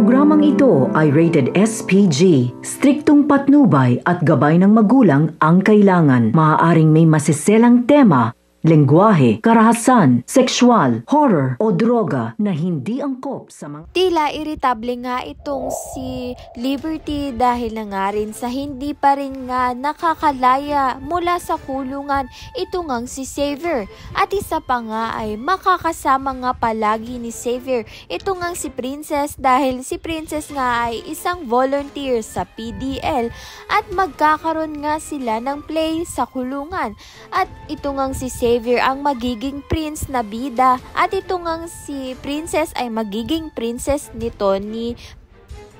programang ito ay rated SPG. Striktong patnubay at gabay ng magulang ang kailangan. Maaaring may masiselang tema, lengguwahe, karahasan, sexual, horror o droga na hindi angkop sa mga... Tila iritable nga itong si Liberty dahil na nga rin sa hindi pa rin nga nakakalaya mula sa kulungan ito ngang si Xavier. At isa pa nga ay makakasama nga palagi ni Xavier ito ngang si Princess dahil si Princess nga ay isang volunteer sa PDL at magkakaroon nga sila ng play sa kulungan. At ito ngang si Xavier ang magiging prince na bida at ito ngang si Princess ay magiging princess nito ni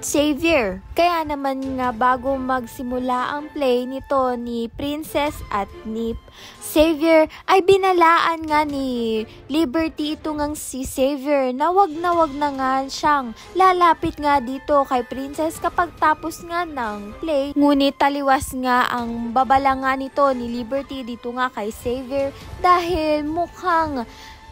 Xavier. Kaya naman nga bago magsimula ang play nito ni Princess at ni Xavier ay binalaan nga ni Liberty ito ngang si Xavier na wag na nga siyang lalapit nga dito kay Princess kapag tapos nga ng play. Ngunit taliwas nga ang babala nga nito ni Liberty dito nga kay Xavier dahil mukhang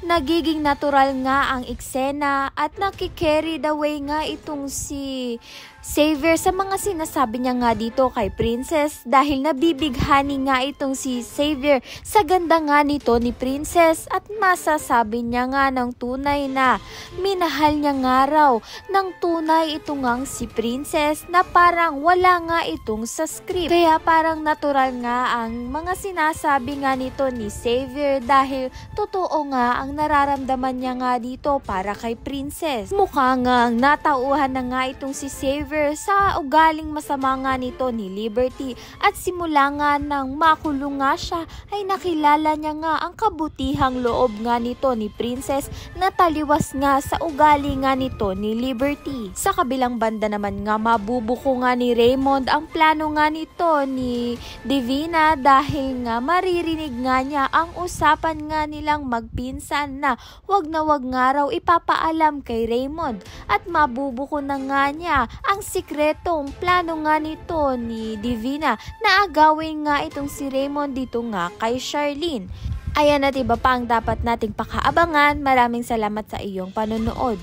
nagiging natural nga ang eksena at nakikerry the way nga itong si Xavier sa mga sinasabi niya nga dito kay Princess dahil nabibighani nga itong si Xavier sa ganda nga nito ni Princess at masasabi niya nga ng tunay na minahal niya nga raw ng tunay ito ngang si Princess na parang wala nga itong sa script. Kaya parang natural nga ang mga sinasabi nga nito ni Xavier dahil totoo nga ang nararamdaman niya nga dito para kay Princess. Mukha nga natauhan na nga itong si Xavier sa ugaling masama nga nito ni Liberty at simula nga nang makulong nga siya ay nakilala niya nga ang kabutihang loob nga nito ni Princess na taliwas nga sa ugali nga nito ni Liberty. Sa kabilang banda naman nga mabubuko nga ni Raymond ang plano nga nito ni Divina dahil nga maririnig nga niya ang usapan nga nilang magpinsan na wag nga raw ipapaalam kay Raymond at mabubuko na nga niya ang sikretong plano nga nito ni Divina na agawin nga itong si Raymond dito nga kay Charlene. Ayan at iba pa ang dapat nating pakaabangan. Maraming salamat sa iyong panonood.